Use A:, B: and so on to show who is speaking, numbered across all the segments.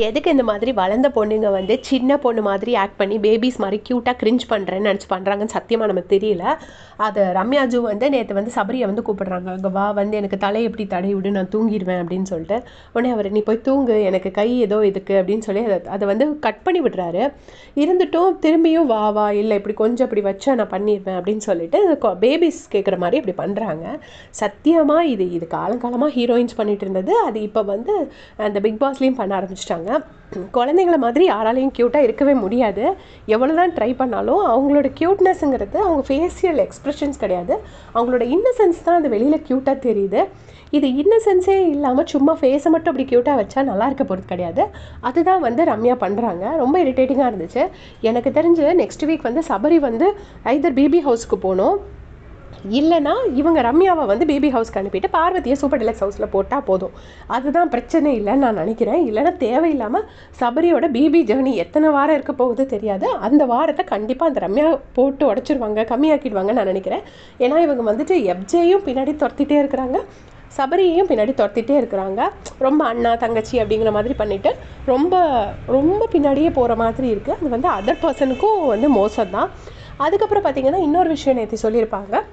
A: எதுக்கு இந்த மாதிரி வளர்ந்த பொண்ணுங்க வந்து சின்ன பொண்ணு மாதிரி ஆக்ட் பண்ணி பேபிஸ் மாதிரி க்யூட்டாக கிரிஞ்ச் பண்ணுறேன்னு நினச்சி பண்ணுறாங்கன்னு சத்தியமாக நமக்கு தெரியல. அது ரம்யாஜு வந்து நேற்று வந்து சபரியை வந்து கூப்பிடுறாங்க, அங்கே வா வந்து எனக்கு தலையை எப்படி தடை விடு, நான் தூங்கிடுவேன் அப்படின்னு சொல்லிட்டு. உடனே அவர் நீ போய் தூங்கு, எனக்கு கை ஏதோ இதுக்கு அப்படின்னு சொல்லி அதை வந்து கட் பண்ணி விடுறாரு. இருந்துட்டும் திரும்பியும் வா வா இல்லை இப்படி கொஞ்சம் இப்படி வச்சா நான் பண்ணிடுவேன் அப்படின்னு சொல்லிட்டு பேபிஸ் கேட்குற மாதிரி இப்படி பண்ணுறாங்க. சத்தியமாக இது காலங்காலமாக ஹீரோயின்ஸ் பண்ணிட்டு இருந்தது. அது இப்போ வந்து அந்த பிக் பாஸ்லேயும் பண்ண ஆரம்பிச்சிட்டாங்க. குழந்தைங்கள மாதிரி யாராலையும் க்யூட்டாக இருக்கவே முடியாது. எவ்வளோ தான் ட்ரை பண்ணாலும் அவங்களோட க்யூட்னஸ்ங்கிறது அவங்க ஃபேஷியல் எக்ஸ்ப்ரெஷன்ஸ் கிடையாது, அவங்களோட இன்னசென்ஸ் தான் அது வெளியில் க்யூட்டாக தெரியுது. இது இன்னசென்ஸே இல்லாமல் சும்மா ஃபேஸை மட்டும் அப்படி க்யூட்டாக வச்சா நல்லா இருக்க போகிறது கிடையாது. அதுதான் வந்து ரம்யா பண்ணுறாங்க. ரொம்ப இரிட்டேட்டிங்காக இருந்துச்சு. எனக்கு தெரிஞ்சு நெக்ஸ்ட் வீக் வந்து சபரி வந்து ஐதர் பிபி ஹவுஸ்க்கு போகணும், இல்லைனா இவங்க ரம்யாவை வந்து பேபி ஹவுஸ்க்கு அனுப்பிட்டு பார்வதியை சூப்பர் டிலக்ஸ் ஹவுஸில் போட்டால் போதும். அதுதான் பிரச்சனை இல்லைன்னு நான் நினைக்கிறேன். இல்லைனா தேவையில்லாமல் சபரியோட பேபி ஜேர்னி எத்தனை வாரம் இருக்க போகுது தெரியாது. அந்த வாரத்தை கண்டிப்பாக அந்த ரம்யா போட்டு உடச்சிருவாங்க, கம்மியாக்கிடுவாங்கன்னு நான் நினைக்கிறேன். ஏன்னா இவங்க வந்துட்டு எப்ஜேயும் பின்னாடி துரத்திட்டே இருக்கிறாங்க, சபரியையும் பின்னாடி துரத்திட்டே இருக்கிறாங்க. ரொம்ப அண்ணா தங்கச்சி அப்படிங்கிற மாதிரி பண்ணிவிட்டு ரொம்ப ரொம்ப பின்னாடியே போகிற மாதிரி இருக்குது. அது வந்து அதர் பர்சனுக்கும் வந்து மோசம் தான். அதுக்கப்புறம் பார்த்திங்கன்னா இன்னொரு விஷயம் நேற்று சொல்லியிருப்பாங்க.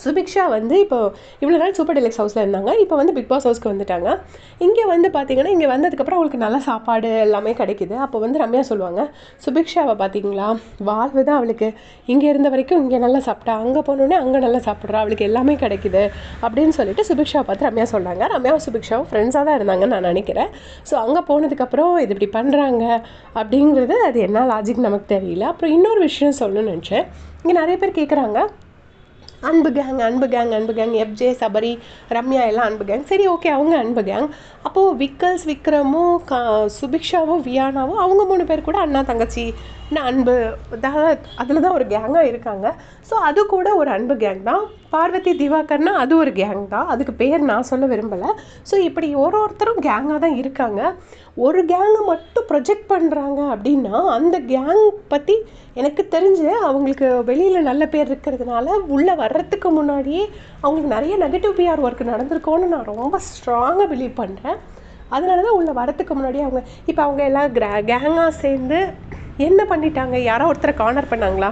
A: சுபிக்ஷா வந்து இப்போ இவ்வளோ நாள் சூப்பர் டிலக்ஸ் ஹவுஸில் இருந்தாங்க, இப்போ வந்து பிக் பாஸ் ஹவுஸ்க்கு வந்துட்டாங்க. இங்கே வந்து பார்த்திங்கன்னா இங்கே வந்ததுக்கப்புறம் அவங்களுக்கு நல்ல சாப்பாடு எல்லாமே கிடைக்கிது. அப்போ வந்து ரம்யா சொல்லுவாங்க, சுபிக்ஷாவை பார்த்தீங்களா, வாழ்வு தான் அவளுக்கு, இங்கே இருந்த வரைக்கும் இங்கே நல்லா சாப்பிட்டா, அங்கே போனோடனே அங்கே நல்லா சாப்பிட்றா, அவளுக்கு எல்லாமே கிடைக்குது அப்படின்னு சொல்லிட்டு சுபிக்ஷாவை பார்த்து ரம்யா சொல்கிறாங்க. ரம்யாவும் சுபிக்ஷாவும் ஃப்ரெண்ட்ஸாக தான் இருந்தாங்கன்னு நான் நினைக்கிறேன். ஸோ அங்கே போனதுக்கப்புறம் இது இப்படி பண்ணுறாங்க அப்படிங்கிறது அது என்ன லாஜிக் நமக்கு தெரியல. அப்புறம் இன்னொரு விஷயம் சொல்லணும்னு நினச்சேன். இங்கே நிறைய பேர் கேட்குறாங்க, அன்பு கேங் எப்ஜே சபரி ரம்யா எல்லாம் அன்பு கேங். சரி, ஓகே, அவங்க அன்பு கேங். அப்போது விக்கல்ஸ் விக்ரமும் சுபிக்ஷாவும் வியானாவும் அவங்க 3 பேர் கூட அண்ணா தங்கச்சி அன்பு அதில் தான் ஒரு கேங்காக இருக்காங்க. ஸோ அது கூட ஒரு அன்பு கேங் தான். பார்வதி திவாகர்னா அது ஒரு கேங் தான், அதுக்கு பேர் நான் சொல்ல விரும்பலை. ஸோ இப்படி ஒருத்தரும் கேங்காக தான் இருக்காங்க. ஒரு கேங்கை மட்டும் ப்ரொஜெக்ட் பண்ணுறாங்க அப்படின்னா அந்த கேங் பற்றி எனக்கு தெரிஞ்சு அவங்களுக்கு வெளியில் நல்ல பேர் இருக்கிறதுனால உள்ளே வர்றதுக்கு முன்னாடியே அவங்களுக்கு நிறைய நெகட்டிவ் பிஆர் ஒர்க் நடந்திருக்கோன்னு நான் ரொம்ப ஸ்ட்ராங்காக பிலீவ் பண்ணுறேன். அதனால தான் உள்ளே வரத்துக்கு முன்னாடியே இப்போ அவங்க எல்லாம் கேங்காக சேர்ந்து என்ன பண்ணிட்டாங்க, யாரோ ஒருத்தரை கார்னர் பண்ணாங்களா?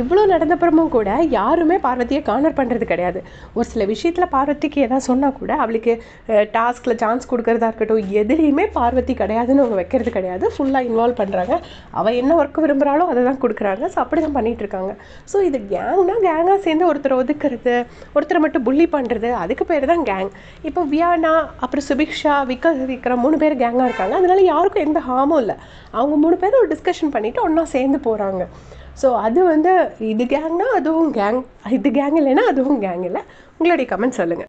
A: இவ்வளோ நடந்தப்புறமும் கூட யாருமே பார்வதியை கார்னர் பண்ணுறது கிடையாது. ஒரு சில விஷயத்தில் பார்வதிக்கு எதாவது சொன்னால் கூட அவளுக்கு டாஸ்கில் சான்ஸ் கொடுக்குறதா இருக்கட்டும், எதுலேயுமே பார்வதி கிடையாதுன்னு அவங்க வைக்கிறது கிடையாது. ஃபுல்லாக இன்வால்வ் பண்ணுறாங்க. அவள் என்ன ஒர்க் விரும்புகிறாளோ அதை தான் கொடுக்குறாங்க. ஸோ அப்படி தான் பண்ணிகிட்ருக்காங்க. ஸோ இது கேங்காக சேர்ந்து ஒருத்தரை ஒதுக்குறது, ஒருத்தரை மட்டும் புள்ளி பண்ணுறது, அதுக்கு பேர் தான் கேங். இப்போ வியானா அப்புறம் சுபிக்ஷா விக்ரம் 3 பேர் கேங்காக இருக்காங்க. அதனால யாருக்கும் எந்த ஹார்மும் இல்லை. அவங்க 3 பேரும் ஒரு டிஸ்கஷன் பண்ணிவிட்டு ஒன்றா சேர்ந்து போகிறாங்க. ஸோ அது வந்து இது கேங்னா அதுவும் கேங், இது கேங் இல்லைன்னா அதுவும் கேங் இல்லை. உங்களுடைய கமெண்ட் சொல்லுங்கள்.